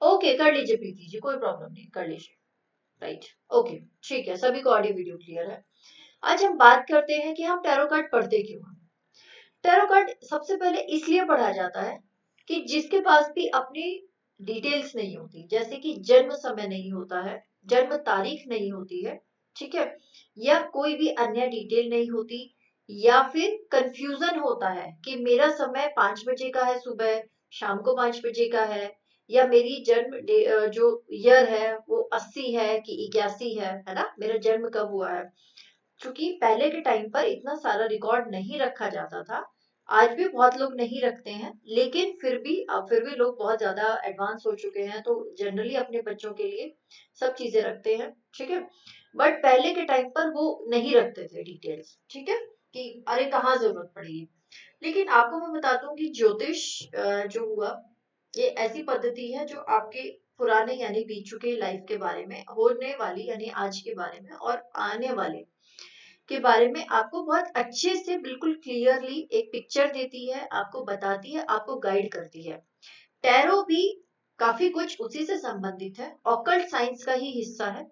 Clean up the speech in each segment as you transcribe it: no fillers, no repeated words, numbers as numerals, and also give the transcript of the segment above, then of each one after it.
Okay, कर लीजिए प्रीति जी, कोई प्रॉब्लम नहीं, कर लीजिए। राइट। ओके। ठीक है, सभी को ऑडियो वीडियो क्लियर है। आज हम बात करते हैं कि हम टैरो कार्ड पढ़ते क्यों हैं। टैरो कार्ड सबसे पहले इसलिए पढ़ा जाता है कि जिसके पास भी अपनी डिटेल्स नहीं होती, जैसे कि जन्म समय नहीं होता है, जन्म तारीख नहीं होती है, ठीक है, या कोई भी अन्य डिटेल नहीं होती, या फिर कंफ्यूजन होता है कि मेरा समय 5 बजे का है सुबह, शाम को 5 बजे का है, या मेरी जो ईयर है वो 80 है कि 81 है ना, मेरा जन्म कब हुआ है। क्योंकि पहले के टाइम पर इतना सारा रिकॉर्ड नहीं रखा जाता था। आज भी बहुत लोग नहीं रखते हैं, लेकिन फिर भी लोग बहुत ज्यादा एडवांस हो चुके हैं, तो जनरली अपने बच्चों के लिए सब चीजें रखते हैं, ठीक है। बट पहले के टाइम पर वो नहीं रखते थे डिटेल्स, ठीक है, कि अरे कहाँ जरूरत पड़ेगी। लेकिन आपको मैं बताता हूँ कि ज्योतिष जो हुआ, ये ऐसी पद्धति है जो आपके पुराने यानी बीत चुके लाइफ के बारे में, होने वाली यानी आज के बारे में, और आने वाले के बारे में आपको बहुत अच्छे से बिल्कुल क्लियरली एक पिक्चर देती है, आपको बताती है, आपको गाइड करती है। टैरो भी काफी कुछ उसी से संबंधित है, ऑकल्ट साइंस का ही हिस्सा है।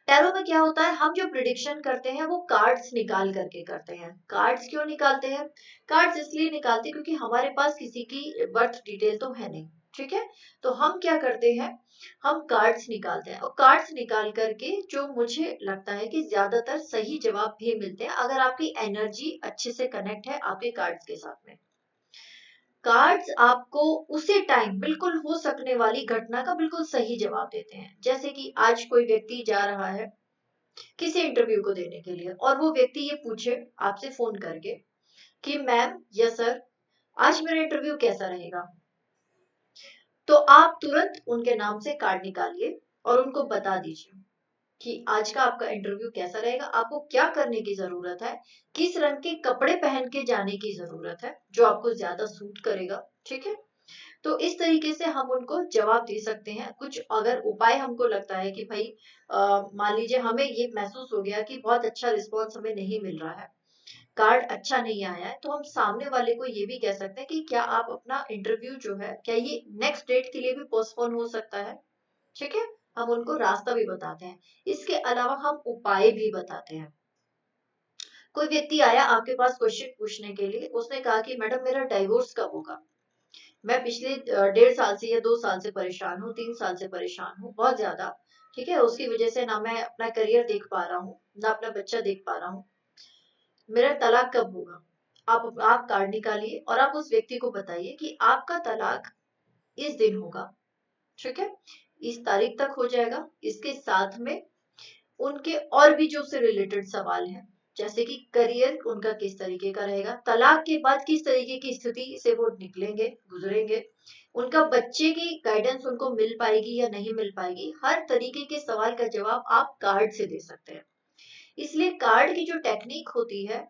टैरो में क्या होता है, हम जो प्रिडिक्शन करते हैं वो कार्ड्स निकाल करके करते हैं। कार्ड्स क्यों निकालते हैं? कार्ड्स इसलिए निकालते हैं क्योंकि हमारे पास किसी की बर्थ डिटेल तो है नहीं, ठीक है। तो हम क्या करते हैं, हम कार्ड्स निकालते हैं, और कार्ड्स निकाल करके जो मुझे लगता है कि ज्यादातर सही जवाब भी मिलते हैं अगर आपकी एनर्जी अच्छे से कनेक्ट है आपके कार्ड्स के साथ में। कार्ड्स आपको उसी टाइम बिल्कुल हो सकने वाली घटना का बिल्कुल सही जवाब देते हैं। जैसे कि आज कोई व्यक्ति जा रहा है किसी इंटरव्यू को देने के लिए, और वो व्यक्ति ये पूछे आपसे फोन करके कि मैम या सर, आज मेरा इंटरव्यू कैसा रहेगा, तो आप तुरंत उनके नाम से कार्ड निकालिए और उनको बता दीजिए कि आज का आपका इंटरव्यू कैसा रहेगा, आपको क्या करने की जरूरत है, किस रंग के कपड़े पहन के जाने की जरूरत है जो आपको ज्यादा सूट करेगा, ठीक है। तो इस तरीके से हम उनको जवाब दे सकते हैं। कुछ अगर उपाय हमको लगता है कि भाई मान लीजिए हमें ये महसूस हो गया कि बहुत अच्छा रिस्पॉन्स हमें नहीं मिल रहा है, कार्ड अच्छा नहीं आया है, तो हम सामने वाले को ये भी कह सकते हैं कि क्या आप अपना इंटरव्यू जो है, क्या ये नेक्स्ट डेट के लिए भी पोस्टपोन हो सकता है, ठीक है। हम उनको रास्ता भी बताते हैं। इसके अलावा हम उपाय भी बताते हैं। कोई व्यक्ति आया आपके पास क्वेश्चन पूछने के लिए, उसने कहा कि मैडम मेरा डाइवोर्स कब होगा, मैं पिछले 1.5 साल से या 2 साल से परेशान हूँ, 3 साल से परेशान हूँ बहुत ज्यादा, ठीक है। उसकी वजह से ना मैं अपना करियर देख पा रहा हूँ, ना अपना बच्चा देख पा रहा हूँ, मेरा तलाक कब होगा। आप कार्ड निकालिए और आप उस व्यक्ति को बताइए कि आपका तलाक इस दिन होगा, ठीक है, इस तारीख तक हो जाएगा। इसके साथ में उनके और भी जो उससे रिलेटेड सवाल हैं, जैसे कि करियर उनका किस तरीके का रहेगा, तलाक के बाद किस तरीके की स्थिति से वो निकलेंगे, गुजरेंगे, उनका बच्चे की गाइडेंस उनको मिल पाएगी या नहीं मिल पाएगी, हर तरीके के सवाल का जवाब आप कार्ड से दे सकते हैं। इसलिए कार्ड की जो टेक्निक होती है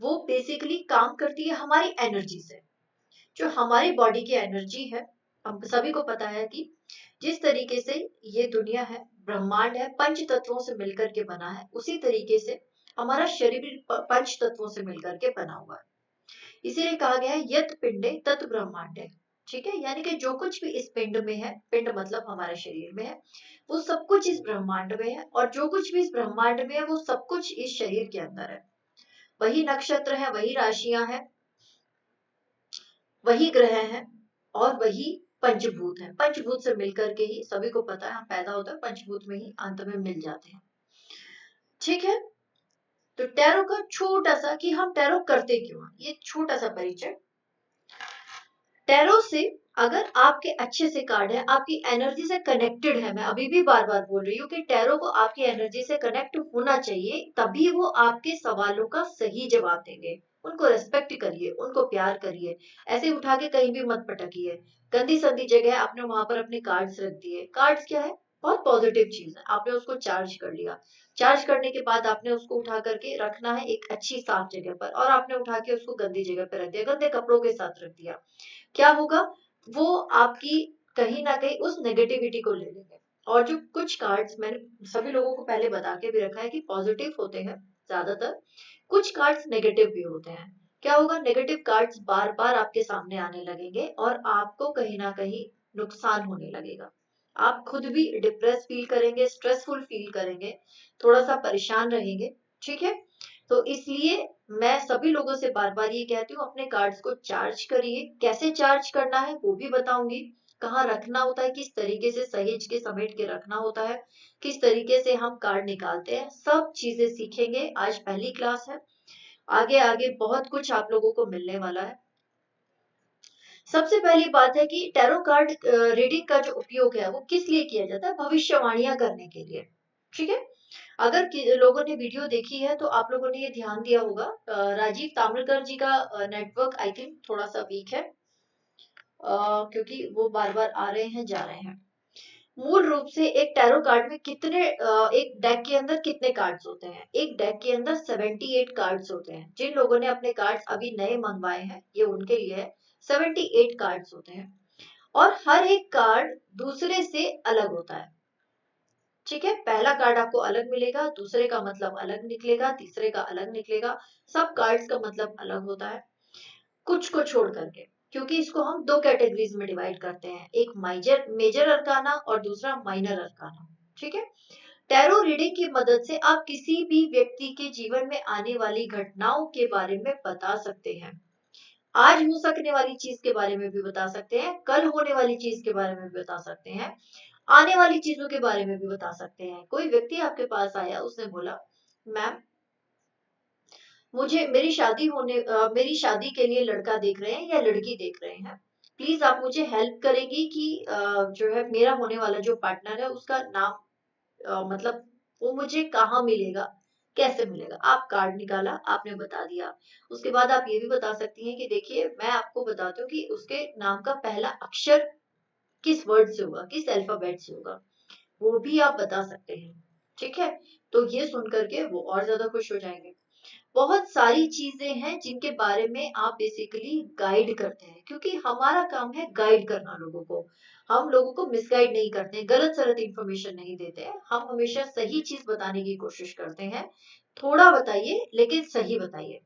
वो बेसिकली काम करती है हमारी एनर्जी से। जो हमारी बॉडी की एनर्जी है, हम सभी को पता है कि जिस तरीके से ये दुनिया है, ब्रह्मांड है, पंच तत्वों से मिलकर के बना है, उसी तरीके से हमारा शरीर भी पंच तत्वों से मिलकर के बना हुआ है। इसीलिए कहा गया है यत पिंडे तत् ब्रह्मांडे, ठीक है। यानी कि जो कुछ भी इस पिंड में है, पिंड मतलब हमारे शरीर में है, वो सब कुछ इस ब्रह्मांड में है, और जो कुछ भी इस ब्रह्मांड में है वो सब कुछ इस शरीर के अंदर है। वही नक्षत्र है, वही राशियां हैं, वही ग्रह हैं, और वही पंचभूत है। पंचभूत से मिलकर के ही सभी को पता है हम पैदा होते हैं पंचभूत में ही, अंत में मिल जाते हैं, ठीक है। तो टैरो का छोटा सा कि हम टैरो करते क्यों हैं, ये छोटा सा परिचय। टैरो से अगर आपके अच्छे से कार्ड है, आपकी एनर्जी से कनेक्टेड है, मैं अभी भी बार बार बोल रही हूँ कि टैरो को आपकी एनर्जी से कनेक्ट होना चाहिए, तभी वो आपके सवालों का सही जवाब देंगे। उनको रेस्पेक्ट करिए, उनको प्यार करिए, ऐसे उठा के कहीं भी मत पटकिए। गंदी संदी जगह आपने वहां पर अपने कार्ड्स रख दिए, कार्ड्स क्या है, बहुत पॉजिटिव चीज है, आपने उसको चार्ज कर लिया, चार्ज करने के बाद आपने उसको उठा करके रखना है एक अच्छी साफ जगह पर, और आपने उठा के उसको गंदी जगह पर रख दिया, गंदे कपड़ों के साथ रख दिया, क्या होगा, वो आपकी कहीं ना कहीं उस नेगेटिविटी को ले लेंगे। और जो कुछ कार्ड्स मैंने सभी लोगों को पहले बता के भी रखा है कि पॉजिटिव होते हैं ज्यादातर, कुछ कार्ड्स नेगेटिव भी होते हैं। क्या होगा, नेगेटिव कार्ड्स बार बार आपके सामने आने लगेंगे और आपको कहीं ना कहीं नुकसान होने लगेगा। आप खुद भी डिप्रेस फील करेंगे, स्ट्रेसफुल फील करेंगे, थोड़ा सा परेशान रहेंगे। ठीक है, तो इसलिए मैं सभी लोगों से बार बार ये कहती हूँ, अपने कार्ड्स को चार्ज करिए। कैसे चार्ज करना है वो भी बताऊंगी, कहाँ रखना होता है, किस तरीके से सहेज के समेट के रखना होता है, किस तरीके से हम कार्ड निकालते हैं, सब चीजें सीखेंगे। आज पहली क्लास है, आगे आगे बहुत कुछ आप लोगों को मिलने वाला है। सबसे पहली बात है कि टैरो कार्ड रीडिंग का जो उपयोग है वो किस लिए किया जाता है? भविष्यवाणियां करने के लिए। ठीक है, अगर लोगों ने वीडियो देखी है तो आप लोगों ने ये ध्यान दिया होगा, राजीव ताम्रकर जी का नेटवर्क आई थिंक थोड़ा सा वीक है, क्योंकि वो बार बार आ रहे हैं जा रहे हैं। मूल रूप से एक टैरो कार्ड में कितने एक डेक के अंदर कितने कार्ड्स होते हैं? एक डेक के अंदर 78 कार्ड्स होते हैं। जिन लोगों ने अपने कार्ड्स अभी नए मंगवाए हैं ये उनके लिए है। 78 कार्ड्स होते हैं और हर एक कार्ड दूसरे से अलग होता है। ठीक है, पहला कार्ड आपको अलग मिलेगा, दूसरे का मतलब अलग निकलेगा, तीसरे का अलग निकलेगा। सब कार्ड्स का मतलब अलग होता है, कुछ को छोड़ करके, क्योंकि इसको हम दो कैटेगरीज में डिवाइड करते हैं, एक मेजर मेजर अरकाना और दूसरा माइनर अरकाना। ठीक है, टैरो रीडिंग की मदद से आप किसी भी व्यक्ति के जीवन में आने वाली घटनाओं के बारे में बता सकते हैं। आज हो सकने वाली चीज के बारे में भी बता सकते हैं, कल होने वाली चीज के बारे में भी बता सकते हैं, आने वाली चीजों के बारे में भी बता सकते हैं। कोई व्यक्ति आपके पास आया, उसने बोला मैम मुझे मेरी शादी के लिए लड़का देख रहे हैं या लड़की देख रहे हैं, प्लीज आप मुझे हेल्प करेंगी कि जो है मेरा होने वाला जो पार्टनर है उसका नाम, मतलब वो मुझे कहाँ मिलेगा, कैसे मिलेगा? आप कार्ड निकाला, आपने बता दिया। उसके बाद आप ये भी बता सकती हैं कि देखिए मैं आपको बताती हूँ कि उसके नाम का पहला अक्षर किस वर्ड से होगा, किस अल्फाबेट से होगा, वो भी आप बता सकते हैं। ठीक है, तो ये सुन करके वो और ज्यादा खुश हो जाएंगे। बहुत सारी चीजें हैं जिनके बारे में आप बेसिकली गाइड करते हैं, क्योंकि हमारा काम है गाइड करना लोगों को। हम लोगों को मिसगाइड नहीं करते हैं, गलत सलत इंफॉर्मेशन नहीं देते हैं, हम हमेशा सही चीज बताने की कोशिश करते हैं। थोड़ा बताइए लेकिन सही बताइए।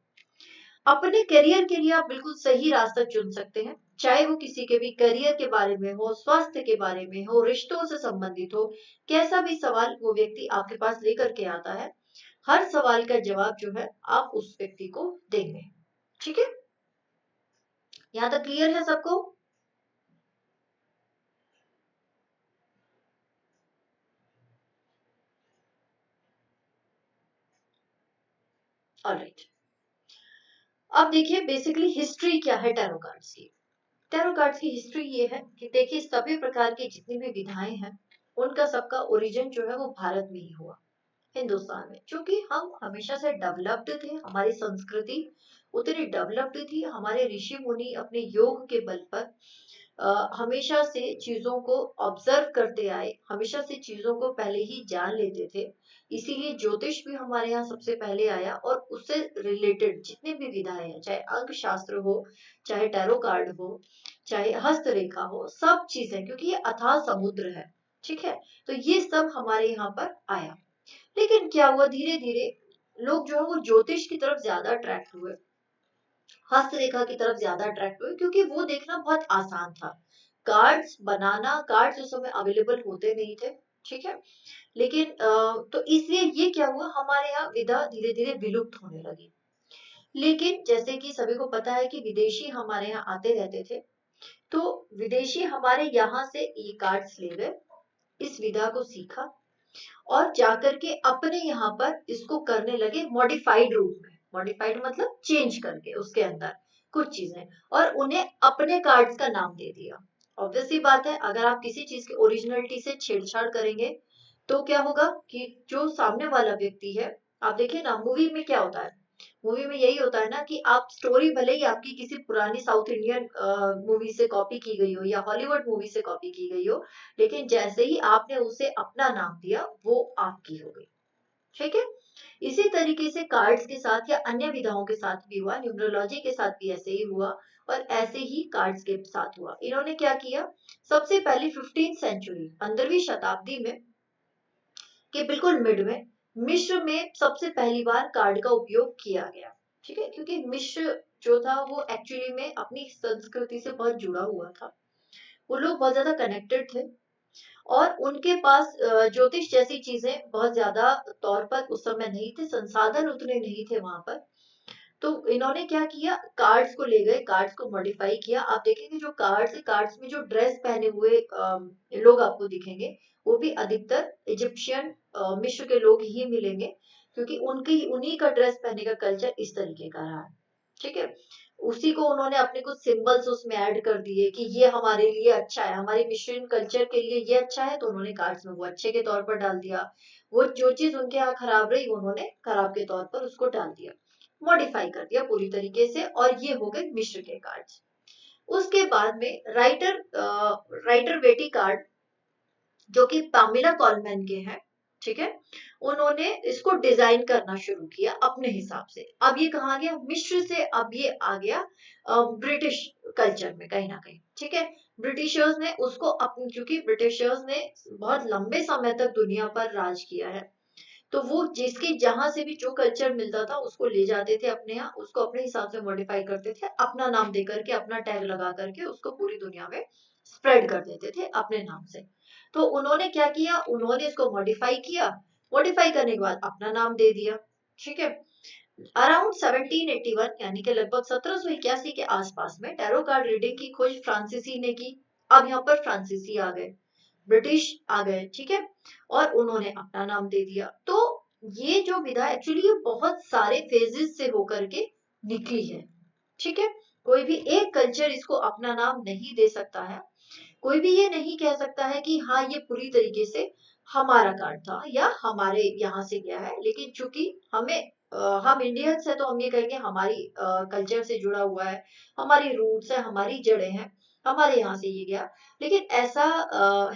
अपने करियर के लिए आप बिल्कुल सही रास्ता चुन सकते हैं, चाहे वो किसी के भी करियर के बारे में हो, स्वास्थ्य के बारे में हो, रिश्तों से संबंधित हो। कैसा भी सवाल वो व्यक्ति आपके पास लेकर के आता है, हर सवाल का जवाब जो है आप उस व्यक्ति को देंगे। ठीक है, यहाँ तक क्लियर है सबको? ऑलराइट, अब देखिए बेसिकली हिस्ट्री क्या है टैरो कार्ड्स की। टैरो कार्ड्स की हिस्ट्री ये है कि देखिए सभी प्रकार की जितनी भी विधाएं हैं उनका सबका ओरिजिन जो है वो भारत में ही हुआ, हिंदुस्तान में। क्योंकि हम हमेशा से डेवलप्ड थे, हमारी संस्कृति उतनी डेवलप्ड थी, हमारे ऋषि मुनि अपने योग के बल पर हमेशा से चीजों को ऑब्जर्व करते आए, हमेशा से चीजों को पहले ही जान लेते थे। इसीलिए ज्योतिष भी हमारे यहाँ सबसे पहले आया और उससे रिलेटेड जितने भी विधाएं हैं, चाहे अंक शास्त्र हो, चाहे टैरो कार्ड हो, चाहे हस्तरेखा हो, सब चीजें, क्योंकि ये अथाह समुद्र है। ठीक है, तो ये सब हमारे यहाँ पर आया। लेकिन क्या हुआ, धीरे धीरे लोग जो है वो ज्योतिष की तरफ ज्यादा अट्रैक्ट हुए, हस्तरेखा की तरफ ज्यादा अट्रैक्ट हुए, क्योंकि वो देखना बहुत आसान था। कार्ड्स बनाना, कार्ड्स उस समय अवेलेबल होते नहीं थे। ठीक है, लेकिन तो इसलिए ये क्या हुआ, हमारे यहाँ विधा धीरे धीरे विलुप्त होने लगी। लेकिन जैसे कि सभी को पता है कि विदेशी हमारे यहाँ आते रहते थे, तो विदेशी हमारे यहाँ से ये कार्ड्स ले गए, इस विधा को सीखा और जाकर के अपने यहाँ पर इसको करने लगे मॉडिफाइड रूप में। मॉडिफाइड मतलब चेंज करके उसके अंदर कुछ चीजें, और उन्हें अपने कार्ड्स का नाम दे दिया। ऑब्वियस सी बात है, अगर आप किसी चीज की ओरिजिनलिटी से छेड़छाड़ करेंगे तो क्या होगा कि जो सामने वाला व्यक्ति है, आप देखिए ना मूवी में क्या होता है, मूवी में यही होता है ना कि आप स्टोरी भले ही आपकी किसी पुरानी साउथ इंडियन मूवी से कॉपी की गई हो या हॉलीवुड मूवी से कॉपी की गई हो, लेकिन जैसे ही आपने उसे अपना नाम दिया वो आपकी हो गई। ठीक है, इसी तरीके से कार्ड्स के साथ या अन्य विधाओं के साथ भी हुआ, न्यूमरोलॉजी के साथ भी ऐसे ही हुआ और ऐसे ही कार्ड्स के साथ हुआ। इन्होंने क्या किया, सबसे पहले 15th सेंचुरी 15वीं शताब्दी में के बिल्कुल मिड में मिस्र में सबसे पहली बार कार्ड का उपयोग किया गया। ठीक है, क्योंकि मिस्र जो था वो एक्चुअली में अपनी संस्कृति से बहुत जुड़ा हुआ था, वो लोग बहुत ज्यादा कनेक्टेड थे और उनके पास ज्योतिष जैसी चीजें बहुत ज्यादा तौर पर उस समय नहीं थे, संसाधन उतने नहीं थे वहां पर। तो इन्होंने क्या किया, कार्ड्स को ले गए, कार्ड्स को मॉडिफाई किया। आप देखेंगे जो कार्ड्स है, कार्ड्स में जो ड्रेस पहने हुए लोग आपको दिखेंगे, वो भी अधिकतर इजिप्शियन मिस्र के लोग ही मिलेंगे, क्योंकि उनकी उन्हीं का ड्रेस पहनने का कल्चर इस तरीके का रहा है। ठीक है, उसी को उन्होंने अपने कुछ सिंबल्स उसमें ऐड कर दिए कि ये हमारे लिए अच्छा है, हमारे मिश्रण कल्चर के लिए ये अच्छा है, तो उन्होंने कार्ड्स में वो अच्छे के तौर पर डाल दिया। वो जो चीज उनके यहाँ खराब रही, उन्होंने खराब के तौर पर उसको डाल दिया, मॉडिफाई कर दिया पूरी तरीके से, और ये हो गए मिश्र के कार्ड्स। उसके बाद में राइटर वेटी कार्ड, जो कि पामिला कॉलमैन के हैं, ठीक है, उन्होंने इसको डिजाइन करना शुरू किया अपने हिसाब से। अब ये कहा गया मिस्र से, अब ये आ गया ब्रिटिश कल्चर में कहीं ना कहीं। ठीक है, ब्रिटिशर्स ने उसको अपनी, क्योंकि ब्रिटिशर्स ने बहुत लंबे समय तक दुनिया पर राज किया है, तो वो जिसकी जहां से भी जो कल्चर मिलता था उसको ले जाते थे अपने यहाँ, उसको अपने हिसाब से मॉडिफाई करते थे, अपना नाम दे करके, अपना टैग लगा करके उसको पूरी दुनिया में स्प्रेड कर देते थे अपने नाम से। तो उन्होंने क्या किया, उन्होंने इसको मॉडिफाई किया, मॉडिफाई करने के बाद अपना नाम दे दिया। ठीक है, अराउंड 1781 यानी कि लगभग 1781 के आसपास में टैरो कार्ड रीडिंग की खोज फ्रांसीसी ने की। अब यहाँ पर फ्रांसीसी आ गए, ब्रिटिश आ गए, ठीक है, और उन्होंने अपना नाम दे दिया। तो ये जो विधा एक्चुअली ये बहुत सारे फेजेस से होकर के निकली है। ठीक है, कोई भी एक कल्चर इसको अपना नाम नहीं दे सकता है, कोई भी ये नहीं कह सकता है कि हाँ ये पूरी तरीके से हमारा कार्ड था या हमारे यहाँ से गया है। लेकिन चूंकि हम इंडियंस है, तो हम ये कहेंगे हमारी कल्चर से जुड़ा हुआ है, हमारी रूट्स है, हमारी जड़ें हैं, हमारे यहाँ से ये गया। लेकिन ऐसा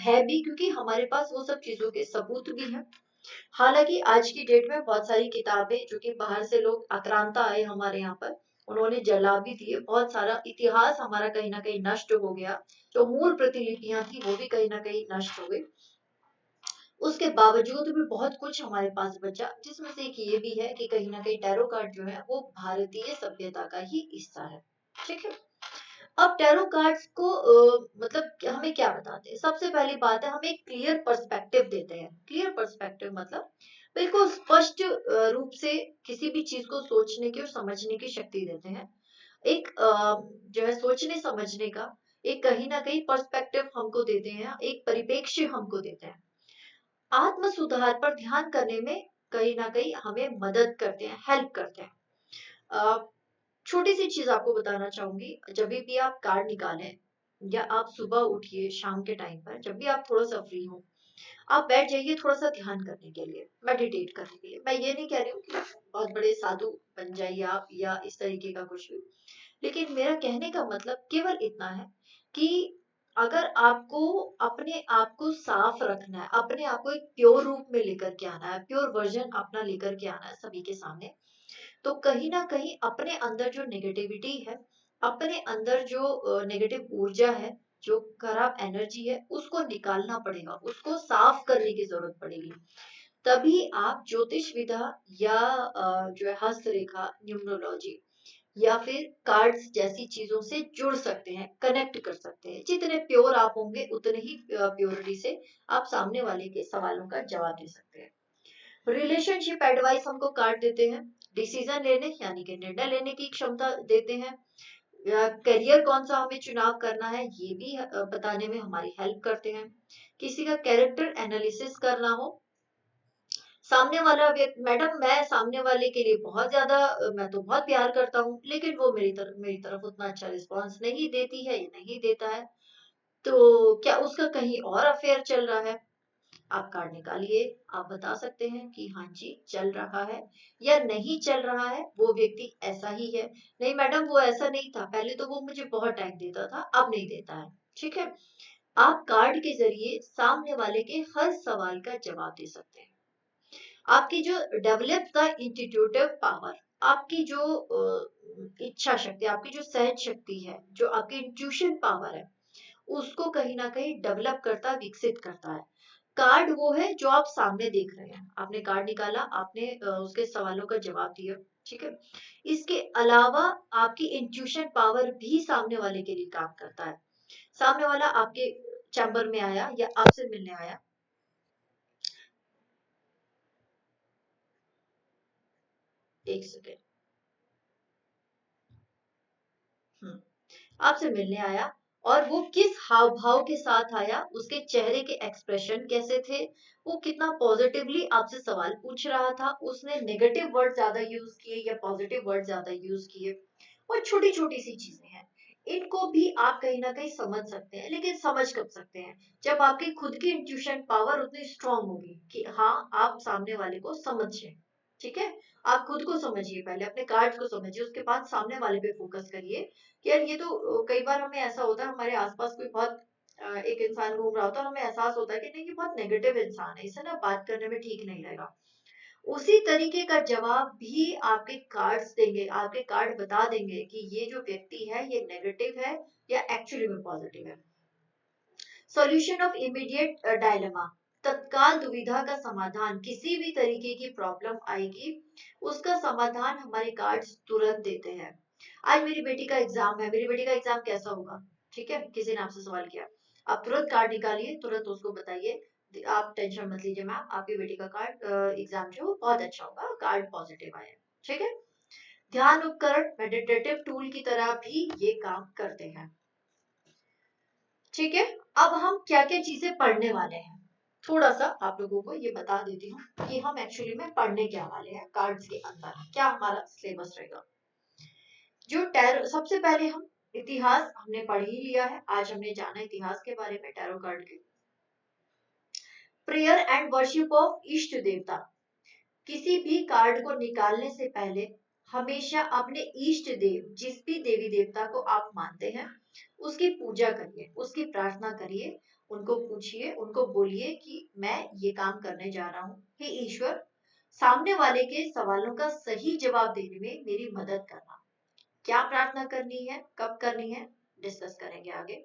है भी, क्योंकि हमारे पास वो सब चीजों के सबूत भी हैं। हालांकि आज की डेट में बहुत सारी किताबें जो कि बाहर से लोग आक्रांता आए हमारे यहाँ पर, उन्होंने जला भी दिए, बहुत सारा इतिहास हमारा कहीं ना कहीं नष्ट हो गया, जो मूल प्रतिलिपियां थी वो भी कहीं ना कहीं नष्ट हो गई। उसके बावजूद भी बहुत कुछ हमारे पास बचा, जिसमें से एक ये भी है कि कहीं ना कहीं टैरो कार्ड जो है वो भारतीय सभ्यता का ही हिस्सा है। ठीक है, अब टैरो कार्ड्स को मतलब हमें क्या बताते हैं, सबसे पहली बात है हमें एक क्लियर पर्सपेक्टिव देते हैं। क्लियर पर्सपेक्टिव मतलब बिल्कुल स्पष्ट रूप से किसी भी चीज को सोचने की और समझने की शक्ति देते हैं। एक जो है सोचने समझने का एक कहीं ना कहीं पर्सपेक्टिव हमको देते हैं, एक परिप्रेक्ष्य हमको देते हैं। आत्म सुधार पर ध्यान करने में कहीं ना कहीं हमें मदद करते हैं, हेल्प करते हैं। छोटी सी चीज आपको बताना चाहूंगी, जब भी आप कार्ड निकालें या आप सुबह उठिए शाम के टाइम पर, जब भी आप थोड़ा सा फ्री हो, आप बैठ जाइए थोड़ा सा ध्यान करने के लिए, मेडिटेट करने के लिए। मैं ये नहीं कह रही हूँ कि बहुत बड़े साधु बन जाइए आप या इस तरीके का कुछ भी, लेकिन मेरा कहने का मतलब केवल इतना है कि अगर आपको अपने आप को साफ रखना है, अपने आप को एक प्योर रूप में लेकर के आना है, प्योर वर्जन अपना लेकर के आना है सभी के सामने, तो कहीं ना कहीं अपने अंदर जो नेगेटिविटी है, अपने अंदर जो नेगेटिव ऊर्जा है, जो खराब एनर्जी है, उसको निकालना पड़ेगा, उसको साफ करने की जरूरत पड़ेगी। तभी आप ज्योतिष विधा या जो है हस्तरेखा, न्यूमरोलॉजी या फिर कार्ड्स जैसी चीजों से जुड़ सकते हैं, कनेक्ट कर सकते हैं। जितने प्योर आप होंगे उतने ही प्योरिटी से आप सामने वाले के सवालों का जवाब दे सकते हैं। रिलेशनशिप एडवाइस हमको कार्ड देते हैं, डिसीजन लेने यानी कि निर्णय लेने की क्षमता देते हैं, या करियर कौन सा हमें चुनाव करना है ये भी बताने में हमारी हेल्प करते हैं। किसी का कैरेक्टर एनालिसिस करना हो, सामने वाला व्यक्ति, मैडम मैं सामने वाले के लिए बहुत ज्यादा मैं तो बहुत प्यार करता हूँ, लेकिन वो मेरी तरफ उतना अच्छा रिस्पॉन्स नहीं देती है या नहीं देता है, तो क्या उसका कहीं और अफेयर चल रहा है? आप कार्ड निकालिए, आप बता सकते हैं कि हाँ जी चल रहा है या नहीं चल रहा है, वो व्यक्ति ऐसा ही है। नहीं मैडम वो ऐसा नहीं था, पहले तो वो मुझे बहुत टाइम देता था, अब नहीं देता है। ठीक है, आप कार्ड के जरिए सामने वाले के हर सवाल का जवाब दे सकते हैं। आपकी जो डेवलप द इंस्टीट्यूटिव पावर, आपकी जो इच्छा शक्ति, आपकी जो सहज शक्ति है, जो आपकी इंट्यूशन पावर है, उसको कहीं ना कहीं डेवलप करता, विकसित करता है। कार्ड वो है जो आप सामने देख रहे हैं, आपने कार्ड निकाला, आपने उसके सवालों का जवाब दिया। ठीक है, इसके अलावा आपकी इंट्यूशन पावर भी सामने वाले के लिए काम करता है। सामने वाला आपके चैम्बर में आया या आपसे मिलने आया, एक सेकेंड, आपसे मिलने आया और वो किस हाव भाव के साथ आया, उसके चेहरे के एक्सप्रेशन कैसे थे, वो कितना पॉजिटिवली आपसे सवाल पूछ रहा था, उसने नेगेटिव वर्ड ज्यादा यूज किए या पॉजिटिव वर्ड ज्यादा यूज किए, और छोटी छोटी सी चीजें हैं, इनको भी आप कहीं ना कहीं समझ सकते हैं। लेकिन समझ कब सकते हैं, जब आपकी खुद की इंट्यूशन पावर उतनी स्ट्रांग होगी कि हाँ आप सामने वाले को समझे। ठीक है, आप खुद को समझिए, पहले अपने कार्ड्स को समझिए, उसके बाद सामने वाले पे फोकस करिए कि यार ये तो कई बार हमें ऐसा होता है, हमारे आसपास कोई बहुत एक इंसान घूम रहा होता है और हमें एहसास होता है कि नहीं ये बहुत नेगेटिव इंसान है, इससे ना बात करने में ठीक नहीं लगेगा। उसी तरीके का जवाब भी आपके कार्ड्स देंगे, आपके कार्ड बता देंगे कि ये जो व्यक्ति है ये नेगेटिव है या एक्चुअली में पॉजिटिव है। सॉल्यूशन ऑफ इमीडिएट डायलेमा, तत्काल दुविधा का समाधान, किसी भी तरीके की प्रॉब्लम आएगी उसका समाधान हमारे कार्ड्स तुरंत देते हैं। आज मेरी बेटी का एग्जाम है, मेरी बेटी का एग्जाम कैसा होगा, ठीक है, किसी ने आपसे सवाल किया, आप तुरंत कार्ड निकालिए, तुरंत उसको बताइए आप टेंशन मत लीजिए मैम, आपकी बेटी का कार्ड एग्जाम जो बहुत अच्छा होगा, कार्ड पॉजिटिव आया। ठीक है, ध्यान उपकरण मेडिटेटिव टूल की तरह भी ये काम करते हैं। ठीक है, अब हम क्या क्या चीजें पढ़ने वाले हैं, थोड़ा सा आप लोगों को ये बता देती हूँ कि हम एक्चुअली में पढ़ने क्या वाले हैं, कार्ड्स के अंदर क्या हमारा सिलेबस रहेगा। जो टैरो, सबसे पहले हम इतिहास हमने पढ़ ही लिया है, आज हमने जाना इतिहास के बारे में टैरो कार्ड के। प्रेयर एंड वर्शिप ऑफ इष्ट देवता, किसी भी कार्ड को निकालने से पहले हमेशा अपने इष्ट देव, जिस भी देवी देवता को आप मानते हैं उसकी पूजा करिए, उसकी प्रार्थना करिए, उनको पूछिए, उनको बोलिए कि मैं ये काम करने जा रहा हूँ, हे ईश्वर सामने वाले के सवालों का सही जवाब देने में मेरी मदद करना। क्या प्रार्थना करनी है, कब करनी है, डिस्कस करेंगे आगे।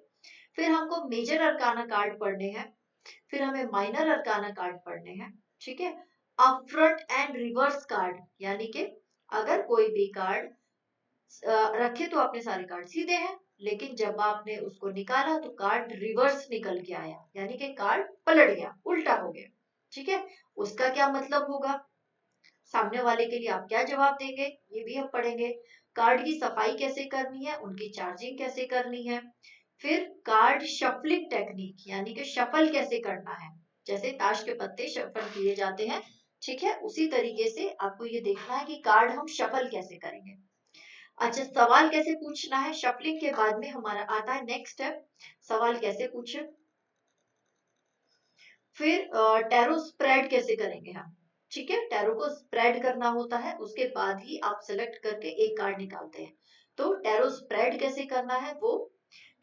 फिर हमको मेजर अरकाना कार्ड पढ़ने हैं, फिर हमें माइनर अरकाना कार्ड पढ़ने हैं। ठीक है, अब फ्रंट एंड रिवर्स कार्ड, यानी कि अगर कोई भी कार्ड रखे तो आपने सारे कार्ड सीधे हैं, लेकिन जब आपने उसको निकाला तो कार्ड रिवर्स निकल के आया, यानी कि कार्ड पलट गया, उल्टा हो गया। ठीक है, उसका क्या मतलब होगा, सामने वाले के लिए आप क्या जवाब देंगे, ये भी हम पढ़ेंगे। कार्ड की सफाई कैसे करनी है, उनकी चार्जिंग कैसे करनी है। फिर कार्ड शफलिंग टेक्निक, यानी कि शफल कैसे करना है, जैसे ताश के पत्ते शफल किए जाते हैं, ठीक है, उसी तरीके से आपको ये देखना है कि कार्ड हम शफल कैसे करेंगे। अच्छा, सवाल कैसे पूछना है, शफलिंग के बाद में हमारा आता है नेक्स्ट स्टेप, सवाल कैसे पूछे। फिर टैरो स्प्रेड कैसे करेंगे हम, ठीक है, टैरो को स्प्रेड करना होता है, उसके बाद ही आप सेलेक्ट करके एक कार्ड निकालते हैं, तो टैरो स्प्रेड कैसे करना है वो।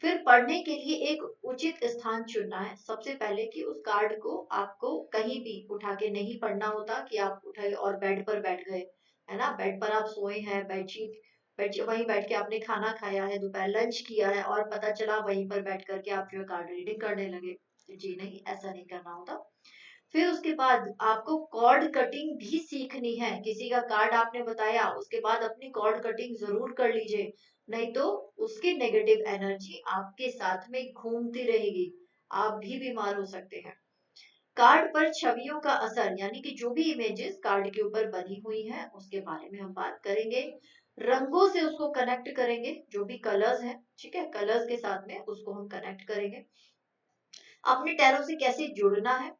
फिर पढ़ने के लिए एक उचित स्थान चुनना है, सबसे पहले कि उस कार्ड को आपको कहीं भी उठा के नहीं पढ़ना होता कि आप उठाए और बेड पर बैठ गए, है ना, बेड पर आप सोए हैं, बेडशीट बेड वहीं बैठ के आपने खाना खाया है, दोपहर लंच किया है और पता चला वहीं पर बैठ करके आप जो है कार्ड रीडिंग करने लगे, जी नहीं, ऐसा नहीं करना होता। फिर उसके बाद आपको कॉर्ड कटिंग भी सीखनी है, किसी का कार्ड आपने बताया उसके बाद अपनी कॉर्ड कटिंग जरूर कर लीजिए, नहीं तो उसकी नेगेटिव एनर्जी आपके साथ में घूमती रहेगी, आप भी बीमार हो सकते हैं। कार्ड पर छवियों का असर, यानी कि जो भी इमेजेस कार्ड के ऊपर बनी हुई है उसके बारे में हम बात करेंगे। रंगों से उसको कनेक्ट करेंगे, जो भी कलर्स हैं, ठीक है, कलर्स के साथ में उसको हम कनेक्ट करेंगे। अपने टैरो से कैसे जुड़ना है,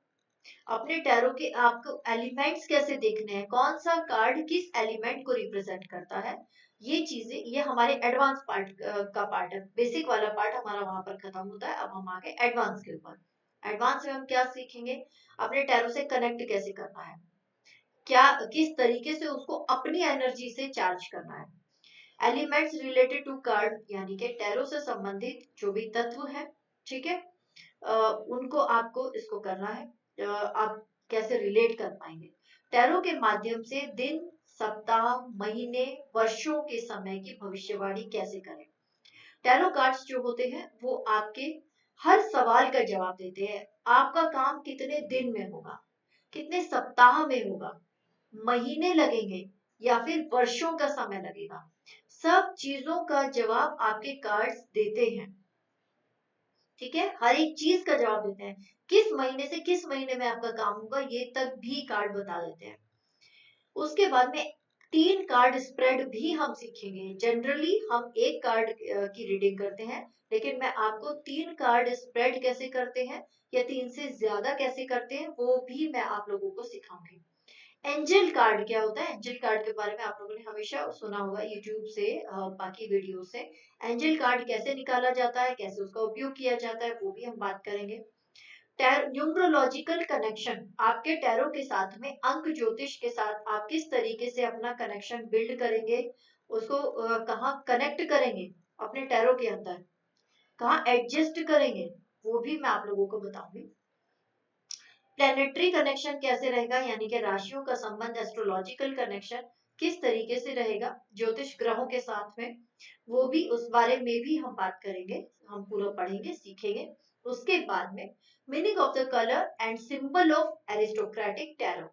अपने टैरो के आपको एलिमेंट्स कैसे देखने हैं, कौन सा कार्ड किस एलिमेंट को रिप्रेजेंट करता है, ये चीजें, ये हमारे एडवांस पार्ट का पार्ट है, बेसिक वाला पार्ट हमारा वहां पर खत्म होता है, अब हम आगे एडवांस के ऊपर। एडवांस में हम क्या सीखेंगे, अपने टैरो से कनेक्ट कैसे करना है, क्या किस तरीके से उसको अपनी एनर्जी से चार्ज करना है। एलिमेंट्स रिलेटेड टू कार्ड, यानी कि टैरो से संबंधित जो भी तत्व है, ठीक है, उनको आपको इसको करना है, आप कैसे रिलेट कर पाएंगे। टैरो के माध्यम से दिन, सप्ताह, महीने, वर्षों के समय की भविष्यवाणी कैसे करें। टैरो कार्ड्स जो होते हैं वो आपके हर सवाल का जवाब देते हैं, आपका काम कितने दिन में होगा, कितने सप्ताह में होगा, महीने लगेंगे या फिर वर्षों का समय लगेगा, सब चीजों का जवाब आपके कार्ड्स देते हैं। ठीक है, हर एक चीज का जवाब देते हैं, किस महीने से किस महीने में आपका काम होगा ये तक भी कार्ड बता देते हैं। उसके बाद में 3 कार्ड स्प्रेड भी हम सीखेंगे। जनरली हम एक कार्ड की रीडिंग करते हैं, लेकिन मैं आपको 3 कार्ड स्प्रेड कैसे करते हैं या 3 से ज्यादा कैसे करते हैं वो भी मैं आप लोगों को सिखाऊंगी। एंजल कार्ड क्या होता है? एंजल कार्ड के बारे में आप लोगों ने हमेशा सुना होगा यूट्यूब से, बाकी वीडियो से। एंजल कार्ड कैसे निकाला जाता है, कैसे उसका उपयोग किया जाता है, वो भी हम बात करेंगे। न्यूमरोलॉजिकल कनेक्शन, आपके टैरो के साथ में अंक ज्योतिष के साथ आप किस तरीके से अपना कनेक्शन बिल्ड करेंगे, उसको कहाँ कनेक्ट करेंगे अपने टैरो के अंदर, कहाँ एडजस्ट करेंगे, वो भी मैं आप लोगों को बताऊंगी। प्लेनेटरी कनेक्शन कैसे रहेगा, यानी कि राशियों का संबंध, एस्ट्रोलॉजिकल कनेक्शन किस तरीके से रहेगा ज्योतिष ग्रहों के साथ में, वो भी उस बारे में भी हम बात करेंगे, हम पूरा पढ़ेंगे सीखेंगे। उसके बाद में meaning of the colour and symbol of aristocratic tarot,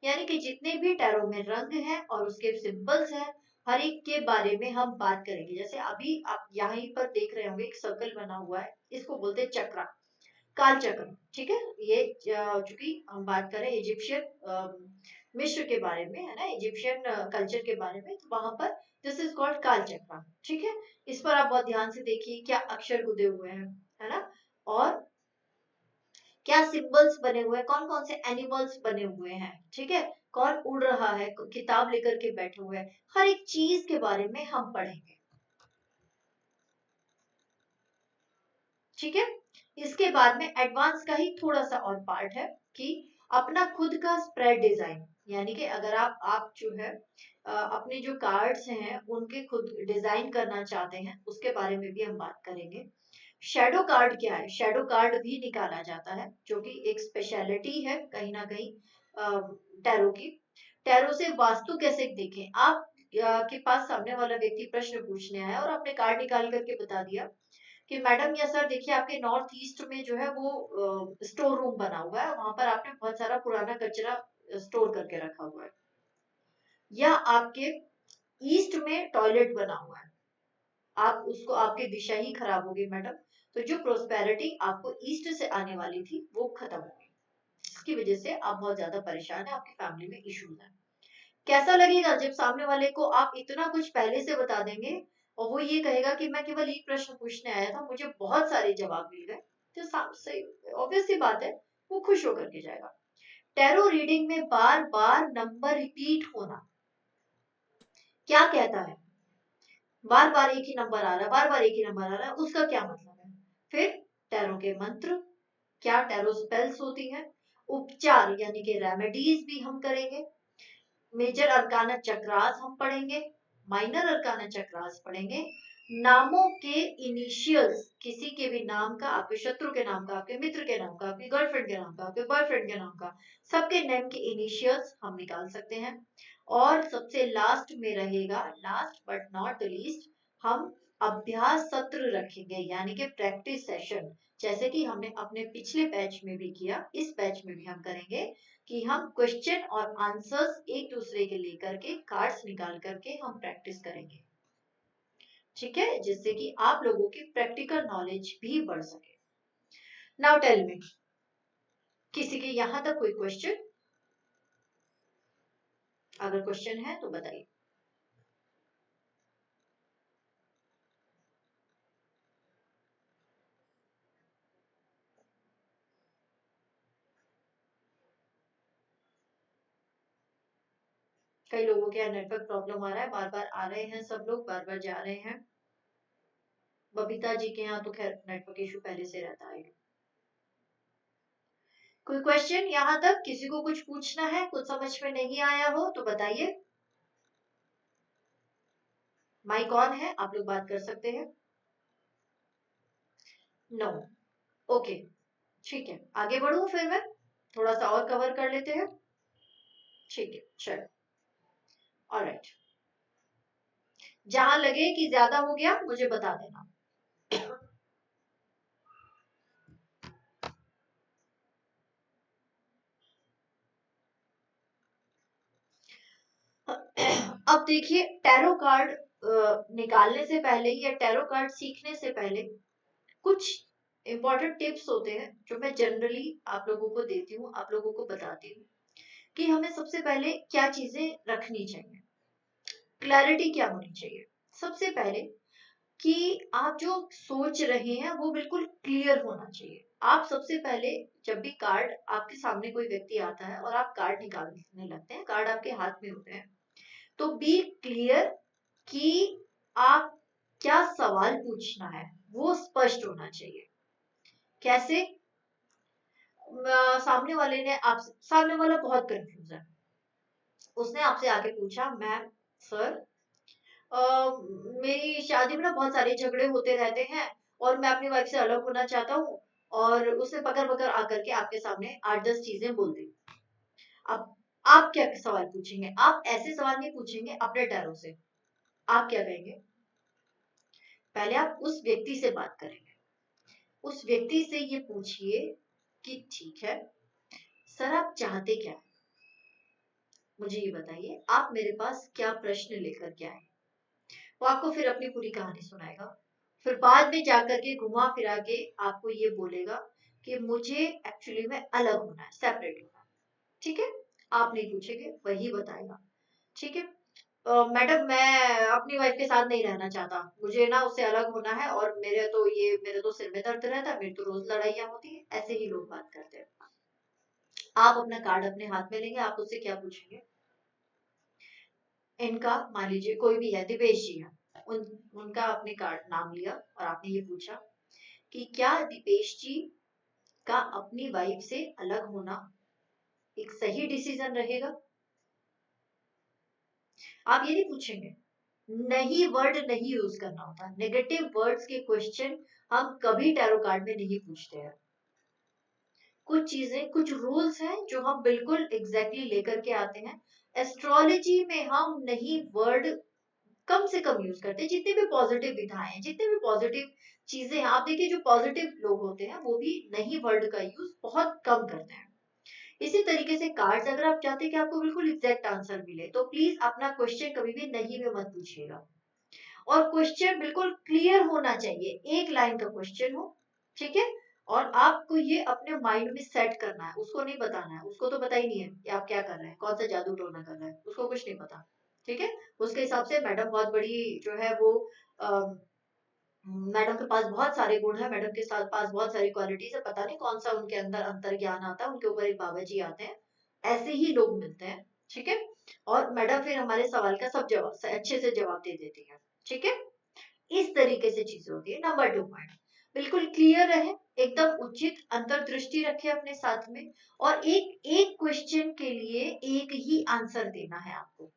यानी कि जितने भी टैरो में रंग हैं और उसके सिंबल्स हैं, हर एक के बारे में हम बात करेंगे। जैसे अभी आप यहाँ पर देख रहे होंगे एक सर्कल बना हुआ है, इसको बोलते हैं चक्रा, काल चक्र। ठीक है, ये चूंकि हम बात करें इजिप्शियन मिस्र के बारे में, है ना, इजिप्शियन कल्चर के बारे में, तो वहां पर दिस इज कॉल्ड काल चक्र। ठीक है, इस पर आप बहुत ध्यान से देखिए क्या अक्षर गुदे हुए हैं, है ना, और क्या सिंबल्स बने हुए हैं, कौन कौन से एनिमल्स बने हुए हैं, ठीक है, कौन उड़ रहा है, किताब लेकर के बैठे हुए हैं, हर एक चीज के बारे में हम पढ़ेंगे। ठीक है, इसके बाद में एडवांस का ही थोड़ा सा और पार्ट है कि अपना खुद का स्प्रेड डिजाइन, यानी कि अगर आप जो है अपने जो कार्ड्स हैं उनके खुद डिजाइन करना चाहते हैं, उसके बारे में भी हम बात करेंगे। शेडो कार्ड क्या है? शेडो कार्ड भी निकाला जाता है, जो कि एक स्पेशलिटी है कहीं ना कहीं टैरो की। टैरो से वास्तु कैसे देखें, आप के पास सामने वाला व्यक्ति प्रश्न पूछने आया और आपने कार्ड निकाल करके बता दिया कि मैडम या सर देखिए आपके नॉर्थ ईस्ट में जो है वो स्टोर रूम बना हुआ है, वहां पर आपने बहुत सारा पुराना कचरा स्टोर करके रखा हुआ है, या आपके ईस्ट में टॉयलेट बना हुआ है, आप उसको, आपकी दिशा ही खराब होगी मैडम, तो जो प्रोस्पेरिटी आपको ईस्ट से आने वाली थी वो खत्म होगी, जिसकी वजह से आप बहुत ज्यादा परेशान है, आपकी फैमिली में इश्यूज है। कैसा लगेगा जब सामने वाले को आप इतना कुछ पहले से बता देंगे और वो ये कहेगा कि मैं केवल एक प्रश्न पूछने आया था, मुझे बहुत सारे जवाब मिल गए, तो सही ऑब्वियस सी बात है, वो खुश होकर के जाएगा। टैरो रीडिंग में बार बार नंबर रिपीट होना क्या कहता है? बार बार एक ही नंबर आ रहा है, बार बार एक ही नंबर आ रहा है, उसका क्या मतलब है? फिर टैरो के मंत्र, क्या टैरो स्पेल्स होती हैं, उपचार यानी कि रेमेडीज भी हम करेंगे, मेजर अरकाना चक्रास हम पढ़ेंगे, माइनर अरकाना चक्रास पढ़ेंगे, नामों के इनिशियल्स, किसी के भी नाम का, आपके शत्रु के नाम का, आपके मित्र के नाम का, आपके गर्लफ्रेंड के नाम का, आपके बॉयफ्रेंड के नाम का, सबके नेम के इनिशियल्स हम निकाल सकते हैं। और सबसे लास्ट में रहेगा, last but not the least, हम अभ्यास सत्र रखेंगे, यानी कि प्रैक्टिस सेशन, जैसे कि हमने अपने पिछले बैच में भी किया, इस बैच में भी हम करेंगे कि हम क्वेश्चन और आंसर्स एक दूसरे के लेकर के कार्ड्स निकाल करके हम प्रैक्टिस करेंगे। ठीक है, जिससे कि आप लोगों की प्रैक्टिकल नॉलेज भी बढ़ सके। नाउ टेल मी, किसी के यहां तक कोई क्वेश्चन? अगर क्वेश्चन है तो बताइए। कई लोगों के यहाँ नेटवर्क प्रॉब्लम आ रहा है, बार बार आ रहे हैं सब लोग, बार बार जा रहे हैं। बबीता जी के यहाँ तो खैर नेटवर्क इशू पहले से रहता है। कोई क्वेश्चन यहाँ तक? किसी को कुछ पूछना है, कुछ समझ में नहीं आया हो तो बताइए। माइक ऑन है, आप लोग बात कर सकते हैं। नो, ओके, ठीक है, आगे बढ़ू फिर मैं थोड़ा सा और कवर कर लेते हैं। ठीक है, चलो, ऑलराइट, जहां लगे कि ज्यादा हो गया मुझे बता देना। अब देखिए, टैरो कार्ड निकालने से पहले या टैरो कार्ड सीखने से पहले कुछ इंपॉर्टेंट टिप्स होते हैं जो मैं जनरली आप लोगों को देती हूँ, आप लोगों को बताती हूँ कि हमें सबसे पहले क्या चीजें रखनी चाहिए, क्लैरिटी क्या होनी चाहिए। सबसे पहले कि आप जो सोच रहे हैं वो बिल्कुल क्लियर होना चाहिए। आप सबसे पहले जब भी कार्ड आपके सामने कोई व्यक्ति आता है और आप कार्ड निकालने लगते हैं, कार्ड आपके हाथ में होते हैं, तो बी क्लियर कि आप क्या सवाल पूछना है वो स्पष्ट होना चाहिए। कैसे? सामने वाले ने आप सामने वाला बहुत कंफ्यूज है, उसने आपसे आके पूछा मैम सर मेरी शादी में ना बहुत सारे झगड़े होते रहते हैं और मैं अपनी वाइफ से अलग होना चाहता हूँ, और उसने पकड़ पकड़ आकर के आपके सामने 8-10 चीजें बोल दी। अब आप क्या सवाल पूछेंगे? आप ऐसे सवाल नहीं पूछेंगे अपने टैरो से। आप क्या कहेंगे? पहले आप उस व्यक्ति से बात करेंगे, उस व्यक्ति से ये पूछिए कि ठीक है सर आप चाहते क्या है, मुझे ये बताइए आप मेरे पास क्या प्रश्न लेकर के आए। वो आपको फिर अपनी पूरी कहानी सुनाएगा, फिर बाद में जाकर के घुमा फिरा के आपको ये बोलेगा कि मुझे एक्चुअली में अलग होना है, सेपरेट होना है। ठीक है, आप नहीं पूछेंगे, वही बताएगा। ठीक है, मैडम मैं अपनी वाइफ के साथ नहीं रहना चाहता, मुझे ना उससे अलग होना है, और मेरे तो सिर में दर्द रहता है, मेरी तो रोज लड़ाइयाँ होती है। ऐसे ही लोग बात करते हैं। आप अपना कार्ड अपने हाथ में लेंगे, आप उससे क्या पूछेंगे? इनका मान लीजिए कोई भी है, दिवेश जी है, उनका आपने कार्ड नाम लिया और आपने ये पूछा कि क्या दिवेश जी का अपनी वाइफ से अलग होना एक सही डिसीजन रहेगा। आप ये नहीं पूछेंगे, नहीं वर्ड नहीं यूज करना होता, नेगेटिव वर्ड्स के क्वेश्चन हम कभी टैरो कार्ड में नहीं पूछते हैं। कुछ चीजें, कुछ रूल्स हैं जो हम बिल्कुल एग्जैक्टली लेकर के आते हैं। एस्ट्रोलॉजी में हम नहीं वर्ड कम से कम यूज करते हैं, जितने भी पॉजिटिव विधाएं हैं, जितने भी पॉजिटिव चीजें हैं, आप देखिए जो पॉजिटिव लोग होते हैं वो भी नहीं वर्ड का यूज बहुत कम करते हैं। इसी तरीके से कार्ड्स, अगर आप चाहते हैं कि आपको बिल्कुल एग्जैक्ट आंसर मिले तो प्लीज अपना क्वेश्चन कभी भी नहीं में मत पूछिएगा, और क्वेश्चन बिल्कुल क्लियर होना चाहिए, एक लाइन का क्वेश्चन हो। ठीक है, और आपको ये अपने माइंड में सेट करना है, उसको नहीं बताना है, उसको तो पता ही नहीं है कि आप क्या कर रहे हैं, कौन सा जादू टोना कर रहे हैं, उसको कुछ नहीं पता। ठीक है, उसके हिसाब से मैडम बहुत बड़ी जो है वो मैडम के पास बहुत सारे गुण है, मैडम के साथ पास बहुत सारी क्वालिटीज है, पता नहीं कौन सा उनके अंदर अंतर ज्ञान आता है, उनके ऊपर एक बाबा जी आते हैं, ऐसे ही लोग मिलते हैं। ठीक है, और मैडम फिर हमारे सवाल का सब जवाब अच्छे से जवाब दे देती है। ठीक है, इस तरीके से चीजें होती है। नंबर 2 पॉइंट, बिल्कुल क्लियर रहे, एकदम उचित अंतर्दृष्टि रखे अपने साथ में, और एक एक क्वेश्चन के लिए एक ही आंसर देना है आपको।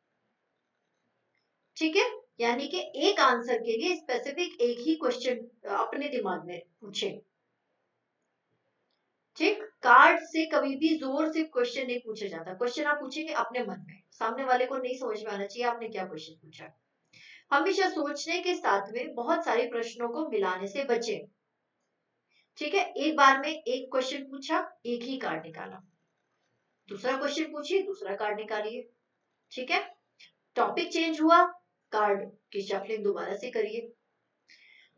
ठीक है, यानी कि एक आंसर के लिए स्पेसिफिक एक ही क्वेश्चन अपने दिमाग में पूछे। ठीक, कार्ड से कभी भी जोर से क्वेश्चन नहीं पूछा जाता, क्वेश्चन आप पूछेंगे अपने मन में, सामने वाले को नहीं समझ में आना चाहिए आपने क्या क्वेश्चन पूछा। हमेशा सोचने के साथ में बहुत सारे प्रश्नों को मिलाने से बचे। ठीक है, एक बार में एक क्वेश्चन पूछा, एक ही कार्ड निकाला, दूसरा क्वेश्चन पूछिए, दूसरा कार्ड निकालिए। ठीक है, टॉपिक चेंज हुआ, कार्ड की शफलिंग दोबारा से करिए।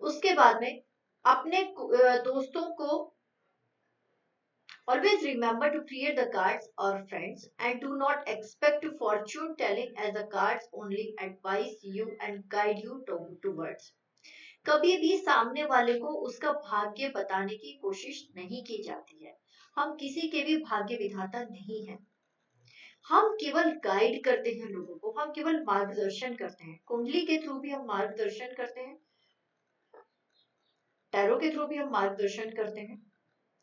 उसके बाद में अपने दोस्तों को always remember to create the cards or friends, and do not expect fortune telling, as the cards only advise you and guide you towards। कभी भी सामने वाले को उसका भाग्य बताने की कोशिश नहीं की जाती है, हम किसी के भी भाग्य विधाता नहीं है, हम केवल गाइड करते हैं लोगों को, हम केवल मार्गदर्शन करते हैं, कुंडली के थ्रू भी हम मार्गदर्शन करते हैं, टैरो के थ्रू भी हम मार्गदर्शन करते हैं।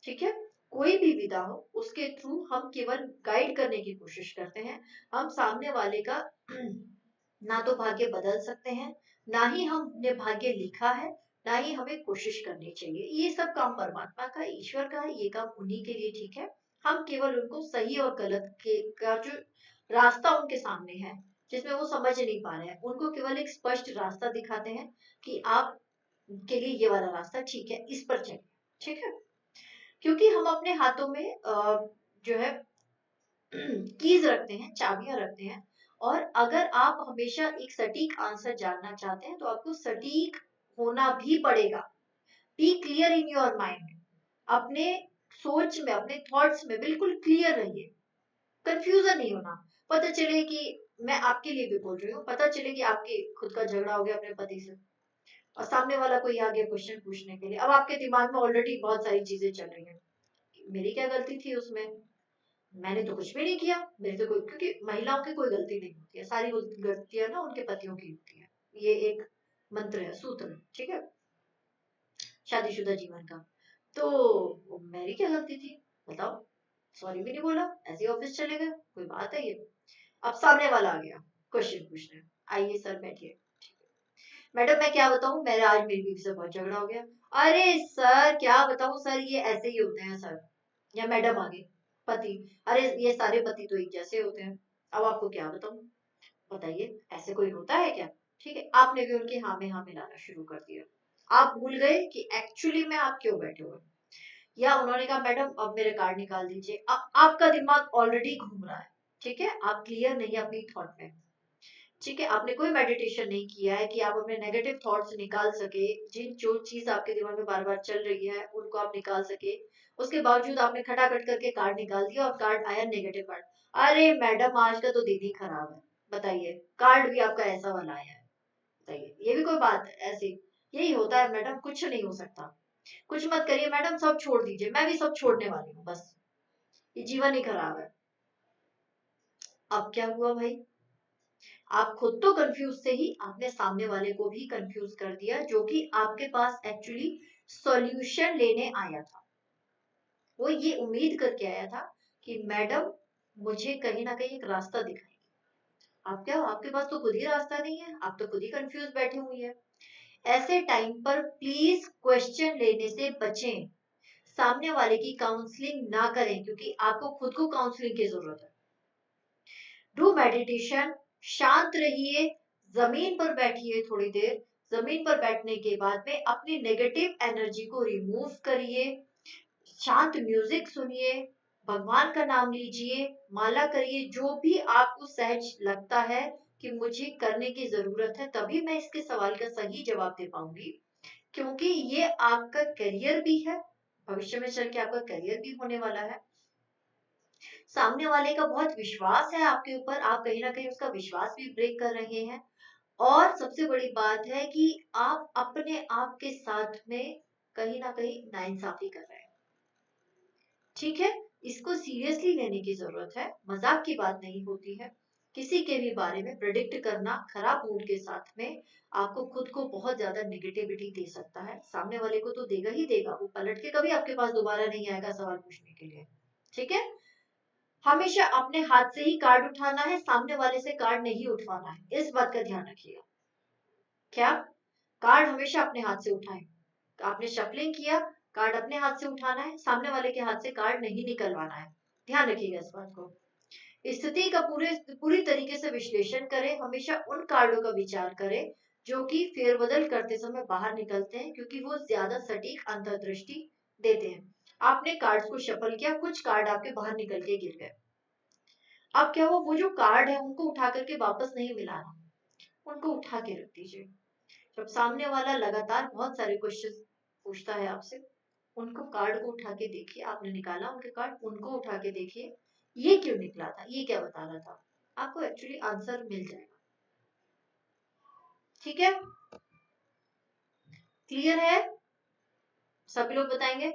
ठीक है, कोई भी विधा हो उसके थ्रू हम केवल गाइड करने की कोशिश करते हैं, हम सामने वाले का ना तो भाग्य बदल सकते हैं, ना ही हमने भाग्य लिखा है, ना ही हमें कोशिश करनी चाहिए। ये सब काम परमात्मा का, ईश्वर का है, ये काम उन्हीं के लिए ठीक है। हम केवल उनको सही और गलत के का जो रास्ता उनके सामने है, जिसमें वो समझ नहीं पा रहे हैं, उनको केवल एक स्पष्ट रास्ता दिखाते हैं कि आप के लिए ये वाला रास्ता ठीक है, इस पर चलिए। ठीक है, क्योंकि हम अपने हाथों में जो है कीज रखते हैं, चाबियां रखते हैं, और अगर आप हमेशा एक सटीक आंसर जानना चाहते हैं तो आपको सटीक होना भी पड़ेगा। Be clear in your mind, अपने सोच में, अपने थॉट्स में बिल्कुल क्लियर रहिए, कंफ्यूजन नहीं होना। पता चले कि मैं आपके लिए भी बोल रही हूँ, पता चले कि आपके खुद का झगड़ा हो गया अपने पति से और सामने वाला कोई आ गया क्वेश्चन पूछने के लिए, अब आपके दिमाग में ऑलरेडी बहुत सारी चीजें चल रही हैं, मेरी क्या गलती थी उसमें, मैंने तो कुछ भी नहीं किया, मेरे से कोई, क्योंकि महिलाओं की कोई गलती नहीं होती है, सारी गलतियां ना उनके पतियों की होती है, ये एक मंत्र है, सूत्र है, ठीक है, शादीशुदा जीवन का। तो मेरी क्या गलती थी, बताओ, सॉरी भी नहीं बोला, ऐसे ही ऑफिस चले गए, कोई बात है ये। अब सामने वाला आ गया क्वेश्चन पूछने, आइए सर बैठिए, मैडम मैं क्या बताऊं, मेरा आज मेरी बीवी से बहुत झगड़ा हो गया। अरे सर क्या बताऊं सर, ये ऐसे ही होते हैं सर। या मैडम आ गई, पति, अरे ये सारे पति तो एक जैसे होते हैं, अब आपको क्या बताऊं, बताइए ऐसे कोई होता है क्या। ठीक है, आपने भी उनके हाँ में हाँ मिलाना शुरू कर दिया, आप भूल गए कि एक्चुअली में आप क्यों बैठे हुए। या उन्होंने कहा मैडम अब मेरे कार्ड निकाल दीजिए, अब आपका दिमाग ऑलरेडी घूम रहा है, ठीक है, आप क्लियर नहीं है अपनी थॉट में, ठीक है, आपने कोई मेडिटेशन नहीं किया है कि आप अपने नेगेटिव थॉट्स निकाल सके, जिन जो चीज आपके दिमाग में बार बार चल रही है उनको आप निकाल सके, उसके बावजूद आपने खटाखट करके कार्ड निकाल दिया और कार्ड आया नेगेटिव कार्ड। अरे मैडम आज का तो दिन ही खराब है, बताइए, कार्ड भी आपका ऐसा वाला आया है, बताइए ये भी कोई बात है ऐसी। यही होता है मैडम, कुछ नहीं हो सकता, कुछ मत करिए मैडम, सब छोड़ दीजिए, मैं भी सब छोड़ने वाली हूँ बस, ये जीवन ही खराब है। अब क्या हुआ भाई, आप खुद तो कंफ्यूज थे ही, आपने सामने वाले को भी कंफ्यूज कर दिया, जो कि आपके पास एक्चुअली सॉल्यूशन लेने आया था। वो ये उम्मीद करके आया था कि मैडम मुझे कहीं ना कहीं एक रास्ता दिखाएगी। आप क्या, आपके पास तो खुद ही रास्ता नहीं है, आप तो खुद ही कंफ्यूज बैठी हुई है। ऐसे टाइम पर प्लीज क्वेश्चन लेने से बचें, सामने वाले की काउंसलिंग ना करें, क्योंकि आपको खुद को काउंसलिंग की जरूरत है। डू मेडिटेशन, शांत रहिए, जमीन पर बैठिए थोड़ी देर, जमीन पर बैठने के बाद में अपनी नेगेटिव एनर्जी को रिमूव करिए, शांत म्यूजिक सुनिए, भगवान का नाम लीजिए, माला करिए, जो भी आपको सहज लगता है कि मुझे करने की जरूरत है, तभी मैं इसके सवाल का सही जवाब दे पाऊंगी, क्योंकि ये आपका करियर भी है, भविष्य में चल के आपका करियर भी होने वाला है। सामने वाले का बहुत विश्वास है आपके ऊपर, आप कहीं ना कहीं उसका विश्वास भी ब्रेक कर रहे हैं, और सबसे बड़ी बात है कि आप अपने आप के साथ में कहीं ना कहीं नाइंसाफी कर रहे हैं, ठीक है, इसको सीरियसली लेने की जरूरत है, मजाक की बात नहीं होती है। किसी के भी बारे में प्रेडिक्ट करना खराब मूड के साथ में आपको खुद को बहुत ज्यादा नेगेटिविटी दे सकता है, सामने वाले को तो देगा ही देगा, वो पलट के कभी आपके पास दोबारा नहीं आएगा सवाल पूछने के लिए, ठीक है। हमेशा अपने हाथ से ही कार्ड उठाना है, सामने वाले से कार्ड नहीं उठवाना है, इस बात का ध्यान रखिएगा। क्या, कार्ड हमेशा अपने हाथ से उठाएं, आपने शफलिंग किया, कार्ड अपने हाथ से उठाना है, सामने वाले के हाथ से कार्ड नहीं निकलवाना है, ध्यान रखिएगा इस बात को। स्थिति का पूरी तरीके से विश्लेषण करें, हमेशा उन कार्डों का विचार करें जो कि फेरबदल करते समय बाहर निकलते हैं, क्योंकि वो ज्यादा सटीक अंतर्दृष्टि देते हैं। आपने कार्ड्स को शफल किया, कुछ कार्ड आपके बाहर निकल के गिर गए, अब क्या हुआ, वो जो कार्ड है उनको उठा करके वापस नहीं मिलाना, उनको उठा के रख दीजिए। जब सामने वाला लगातार बहुत सारे क्वेश्चन पूछता है आपसे, उनको कार्ड को उठा के देखिए, आपने निकाला उनके कार्ड, उनको उठा के देखिए, ये क्यों निकला था, ये क्या बता रहा था, आपको एक्चुअली आंसर मिल जाएगा, ठीक है, क्लियर है, सभी लोग बताएंगे।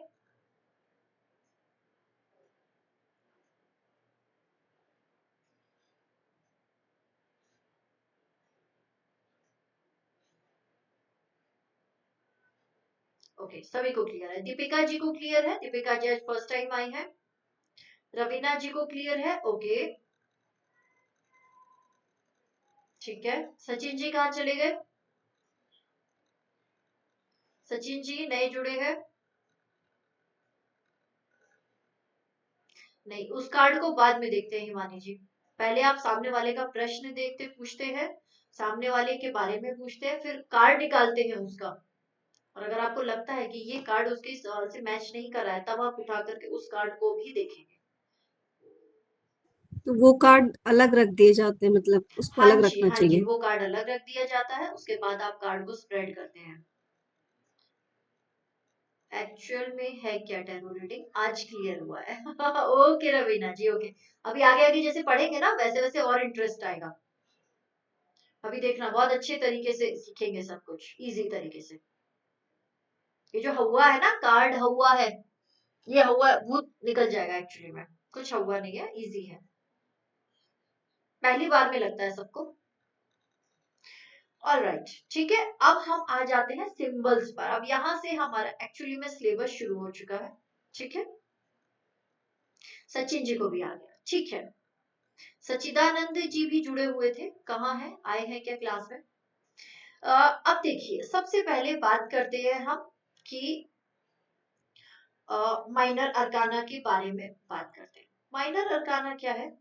ओके, सभी को क्लियर है, दीपिका जी को क्लियर है, दीपिका जी आज फर्स्ट टाइम आई है, रवीना जी को क्लियर है, ओके, ठीक है, सचिन जी कहाँ चले गए, सचिन जी नए जुड़े हैं, नहीं, उस कार्ड को बाद में देखते हैं हिमानी जी, पहले आप सामने वाले का प्रश्न देखते पूछते हैं, सामने वाले के बारे में पूछते हैं, फिर कार्ड निकालते हैं उसका, और अगर आपको लगता है कि ये कार्ड उसके सवाल से मैच नहीं कर रहा है, तब आप उठा करके उस कार्ड को भी देखेंगे। तो वो कार्ड अलग रख दिए जाते हैं, मतलब उसको हाँ अलग जी, रखना हाँ जी, चाहिए। वो कार्ड अलग रख दिया जाता है, उसके बाद आप कार्ड को स्प्रेड करते हैं। एक्चुअल में है क्या टैरो रीडिंग, आज क्लियर हुआ है। ओके रवीना जी, ओके। अभी आगे आगे जैसे पढ़ेंगे ना वैसे वैसे और इंटरेस्ट आएगा। अभी देखना बहुत अच्छे तरीके से सीखेंगे सब कुछ इजी तरीके से। ये जो हवा है ना, कार्ड हवा है, ये हवा भूत निकल जाएगा एक्चुअली में। कुछ हवा नहीं है, इजी है, पहली बार में लगता है सबको। ऑलराइट, ठीक है। अब हम आ जाते हैं सिंबल्स पर। अब यहाँ से हमारा एक्चुअली में सिलेबस शुरू हो चुका है, ठीक है। सचिन जी को भी आ गया, ठीक है। सचिदानंद जी भी जुड़े हुए थे, कहाँ है, आए हैं क्या क्लास में? अब देखिए, सबसे पहले बात करते हैं हम कि माइनर अरकाना के बारे में बात करते हैं। माइनर अरकाना क्या है?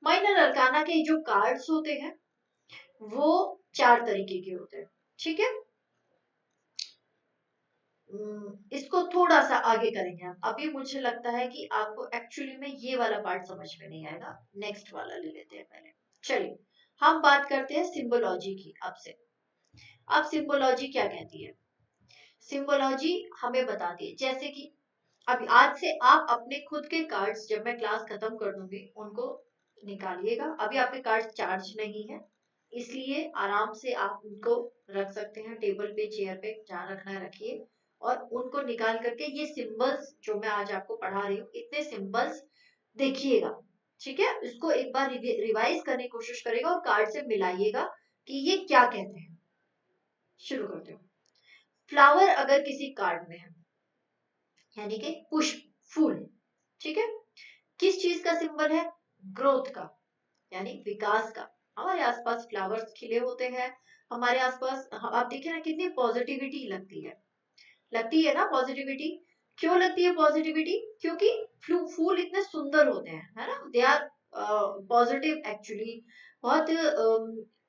माइनर अरकाना के जो कार्ड्स होते हैं वो 4 तरीके के होते हैं, ठीक है। इसको थोड़ा सा आगे करेंगे हम। अभी मुझे लगता है कि आपको एक्चुअली में ये वाला पार्ट समझ में नहीं आएगा, नेक्स्ट वाला ले लेते हैं पहले। चलिए, हम बात करते हैं सिंबोलॉजी की अब से। अब सिंबोलॉजी क्या कहती है? सिंबोलॉजी हमें बताती है, जैसे कि अभी आज से आप अपने खुद के कार्ड्स, जब मैं क्लास खत्म कर दूंगी उनको निकालिएगा। अभी आपके कार्ड्स चार्ज नहीं है, इसलिए आराम से आप उनको रख सकते हैं टेबल पे, चेयर पे, जहाँ रखना है रखिए। और उनको निकाल करके ये सिंबल्स जो मैं आज आपको पढ़ा रही हूँ, इतने सिंबल्स देखिएगा, ठीक है। इसको एक बार रिवाइज करने की कोशिश करेगा और कार्ड से मिलाइएगा कि ये क्या कहते हैं। शुरू करते हो। फ्लावर अगर किसी कार्ड में है, यानी कि पुष्प, फूल, ठीक है। किस चीज का सिंबल है? ग्रोथ का, यानी विकास का। हमारे आसपास फ्लावर्स खिले होते हैं, हमारे आसपास आप देखिए ना कितनी पॉजिटिविटी लगती है ना पॉजिटिविटी। क्यों लगती है पॉजिटिविटी? क्योंकि फूल इतने सुंदर होते हैं, है ना, दे आर पॉजिटिव एक्चुअली। बहुत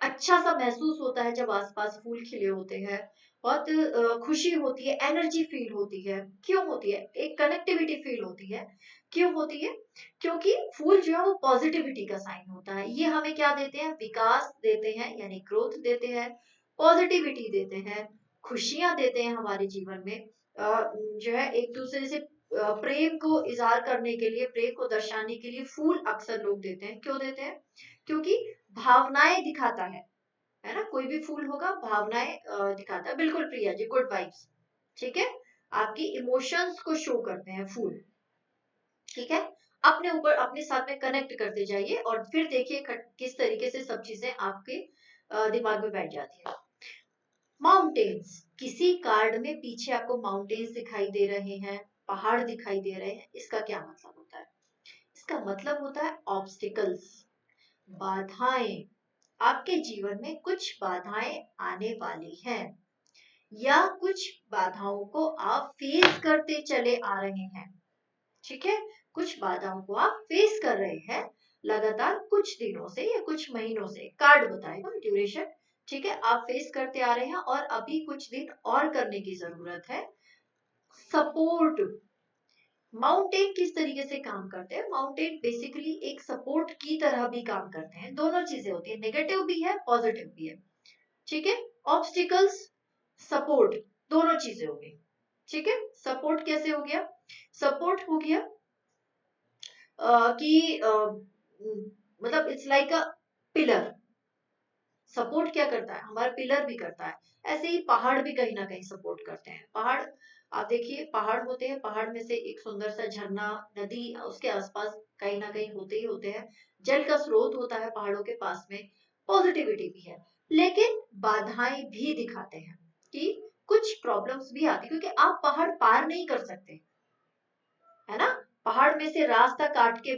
अच्छा सा महसूस होता है जब आसपास फूल खिले होते हैं। बहुत खुशी होती है, एनर्जी फील होती है। क्यों होती है? एक कनेक्टिविटी फील होती है। क्यों होती है? क्योंकि फूल जो है वो पॉजिटिविटी का साइन होता है। ये हमें क्या देते हैं? विकास देते हैं, यानी ग्रोथ देते हैं, पॉजिटिविटी देते हैं, खुशियां देते हैं हमारे जीवन में। जो है एक दूसरे से प्रेम को इजहार करने के लिए, प्रेम को दर्शाने के लिए फूल अक्सर लोग देते हैं। क्यों देते हैं? क्योंकि भावनाएं दिखाता है ना। कोई भी फूल होगा भावनाएं दिखाता है। बिल्कुल प्रिया जी, गुड वाइब्स, ठीक है। आपकी इमोशंस को शो करते हैं फूल, ठीक है। अपने ऊपर, अपने साथ में कनेक्ट करते जाइए और फिर देखिए किस तरीके से सब चीजें आपके दिमाग में बैठ जाती है। माउंटेन्स, किसी कार्ड में पीछे आपको माउंटेन्स दिखाई दे रहे हैं, पहाड़ दिखाई दे रहे हैं, इसका क्या मतलब होता है? इसका मतलब होता है ऑब्स्टिकल्स, बाधाएं। आपके जीवन में कुछ बाधाएं आने वाली हैं, या कुछ बाधाओं को आप फेस करते चले आ रहे हैं, ठीक है। कुछ बाधाओं को आप फेस कर रहे हैं लगातार कुछ दिनों से या कुछ महीनों से, कार्ड बताएगा ड्यूरेशन, ठीक है। आप फेस करते आ रहे हैं और अभी कुछ दिन और करने की जरूरत है। सपोर्ट, माउंटेन किस तरीके से काम करते हैं? माउंटेन बेसिकली एक सपोर्ट की तरह भी काम करते हैं। दोनों चीजें होती है, नेगेटिव भी है, पॉजिटिव भी है, ठीक है। ऑब्स्टिकल्स, सपोर्ट, दोनों चीजें हो गई, ठीक है। सपोर्ट कैसे हो गया? सपोर्ट हो गया कि मतलब it's like a pillar. Support क्या करता है? हमारा पिलर भी करता है। ऐसे ही पहाड़ भी कहीं ना कहीं सपोर्ट करते हैं। पहाड़, आप देखिए पहाड़ होते हैं, पहाड़ में से एक सुंदर सा झरना, नदी उसके आसपास कहीं ना कहीं होते ही होते हैं। जल का स्रोत होता है पहाड़ों के पास में, पॉजिटिविटी भी है। लेकिन बाधाएं भी दिखाते हैं कि कुछ प्रॉब्लम्स भी आती है, क्योंकि आप पहाड़ पार नहीं कर सकते, है ना। पहाड़ में से रास्ता काट के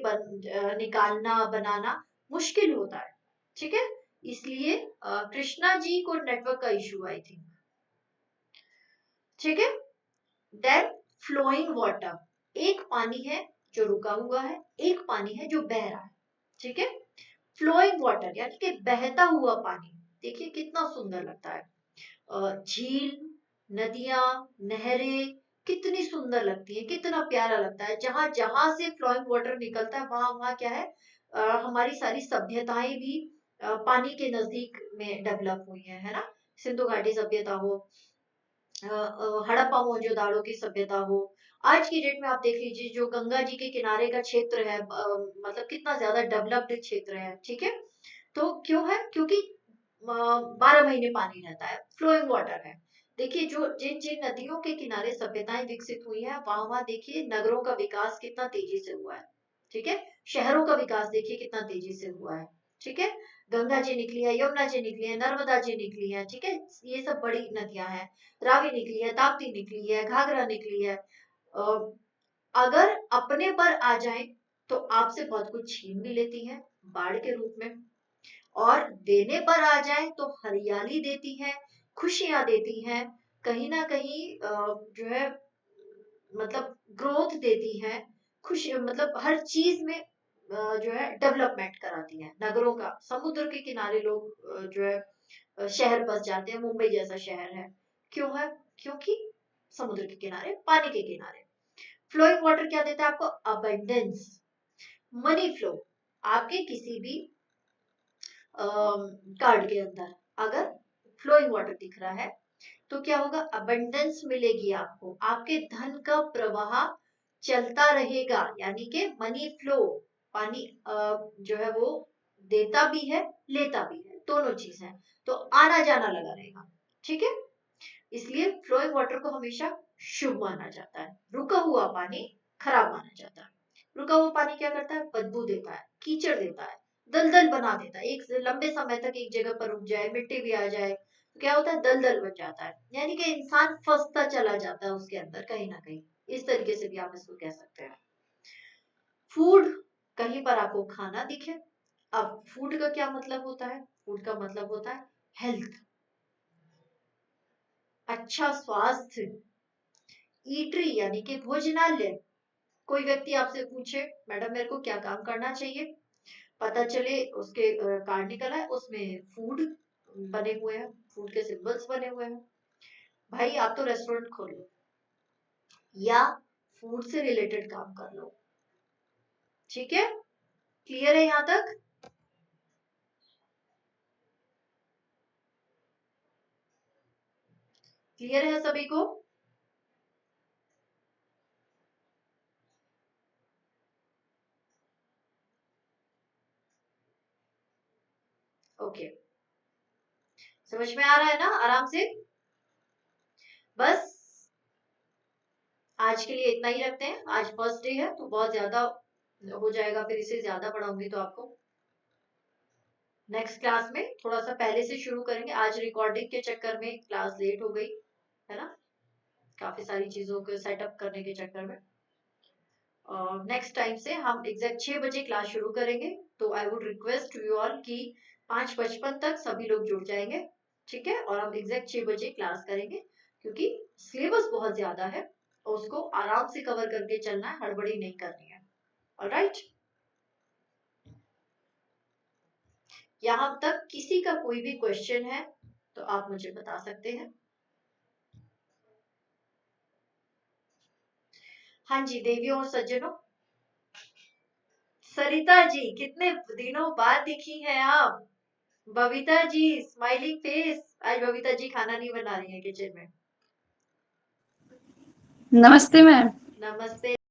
निकालना, बनाना मुश्किल होता है, ठीक है। इसलिए कृष्णा जी को नेटवर्क का इशू आई थी, ठीक है। देन फ्लोइंग वाटर, एक पानी है जो रुका हुआ है, एक पानी है जो बह रहा है, ठीक है। फ्लोइंग वाटर यानी कि बहता हुआ पानी, देखिए कितना सुंदर लगता है। झील, नदियां, नहरें कितनी सुंदर लगती है, कितना प्यारा लगता है। जहां जहां से फ्लोइंग वाटर निकलता है वहां वहां क्या है, हमारी सारी सभ्यताएं भी पानी के नजदीक में डेवलप हुई है ना। सिंधु घाटी सभ्यता हो, हड़प्पा मोहनजोदाड़ो की सभ्यता हो, आज की डेट में आप देख लीजिए जो गंगा जी के किनारे का क्षेत्र है, मतलब कितना ज्यादा डेवलप्ड क्षेत्र है, ठीक है। तो क्यों है? क्योंकि 12 महीने पानी रहता है, फ्लोइंग वाटर है। देखिए जो जिन जिन नदियों के किनारे सभ्यताएं विकसित हुई हैं, वहां वहां देखिए नगरों का विकास कितना तेजी से हुआ है, ठीक है। शहरों का विकास देखिए कितना तेजी से हुआ है, ठीक है। गंगा जी निकली है, यमुना जी निकली है, नर्मदा जी निकली है, ठीक है। ये सब बड़ी नदियां हैं। रावी निकली है, ताप्ती निकली है, घाघरा निकली है। अगर अपने पर आ जाए तो आपसे बहुत कुछ छीन भी लेती हैं बाढ़ के रूप में, और देने पर आ जाए तो हरियाली देती है, खुशियां देती हैं, कहीं ना कहीं जो है मतलब ग्रोथ देती है, खुशी मतलब हर चीज में जो है डेवलपमेंट कराती है। नगरों का, समुद्र के किनारे लोग जो है शहर बस जाते हैं, मुंबई जैसा शहर है, क्यों है? क्योंकि समुद्र के किनारे, पानी के किनारे। फ्लोइंग वाटर क्या देता है आपको? Abundance, money flow. आपके किसी भी कार्ड के अंदर अगर फ्लोइंग वाटर दिख रहा है तो क्या होगा? अबंडेंस मिलेगी आपको, आपके धन का प्रवाह चलता रहेगा, यानी कि मनी फ्लो। पानी जो है वो देता भी है, लेता भी है, दोनों चीज है। तो आना जाना लगा रहेगा, ठीक है। इसलिए फ्लोइंग वाटर को हमेशा शुभ माना जाता है। रुका हुआ पानी खराब माना जाता है। रुका हुआ पानी क्या करता है? बदबू देता है, कीचड़ देता है, दलदल बना देता है। एक लंबे समय तक एक जगह पर रुक जाए, मिट्टी भी आ जाए तो क्या होता है? दलदल बन जाता है, यानी कि इंसान फंसता चला जाता है उसके अंदर कहीं ना कहीं। इस तरीके से भी आप इसको कह सकते हैं। फूड, कहीं पर आपको खाना दिखे। अब फूड का क्या मतलब होता है? फूड का मतलब होता है हेल्थ, अच्छा स्वास्थ्य। ईटरी यानी कि भोजनालय। कोई व्यक्ति आपसे पूछे मैडम मेरे को क्या काम करना चाहिए, पता चले उसके कार्ड निकला है, उसमें फूड बने हुए हैं, फूड के सिंबल्स बने हुए हैं, भाई आप तो रेस्टोरेंट खोलो या फूड से रिलेटेड काम कर लो, ठीक है। क्लियर है यहाँ तक? क्लियर है सभी को? ओके, समझ में आ रहा है ना आराम से? बस आज के लिए इतना ही रखते हैं, आज फर्स्ट डे है तो बहुत ज्यादा हो जाएगा, फिर इसे ज्यादा पढ़ाऊंगी तो आपको नेक्स्ट क्लास में थोड़ा सा पहले से शुरू करेंगे। आज रिकॉर्डिंग के चक्कर में क्लास लेट हो गई है ना, काफी सारी चीजों को सेटअप करने के चक्कर में। नेक्स्ट टाइम से हम एग्जैक्ट 6 बजे क्लास शुरू करेंगे। तो I would request you all कि 5:55 तक सभी लोग जुड़ जाएंगे, ठीक है। और हम एग्जैक्ट 6 बजे क्लास करेंगे, क्योंकि सिलेबस बहुत ज्यादा है और उसको आराम से कवर करके चलना है, हड़बड़ी नहीं करनी है। ऑलराइट, यहाँ तक किसी का कोई भी क्वेश्चन है तो आप मुझे बता सकते हैं। हाँ जी देवियों और सज्जनों, सरिता जी कितने दिनों बाद दिखी हैं आप। Babita ji smiling face. आज बबीता जी खाना नहीं बना रही है किचन में। नमस्ते मैम। नमस्ते।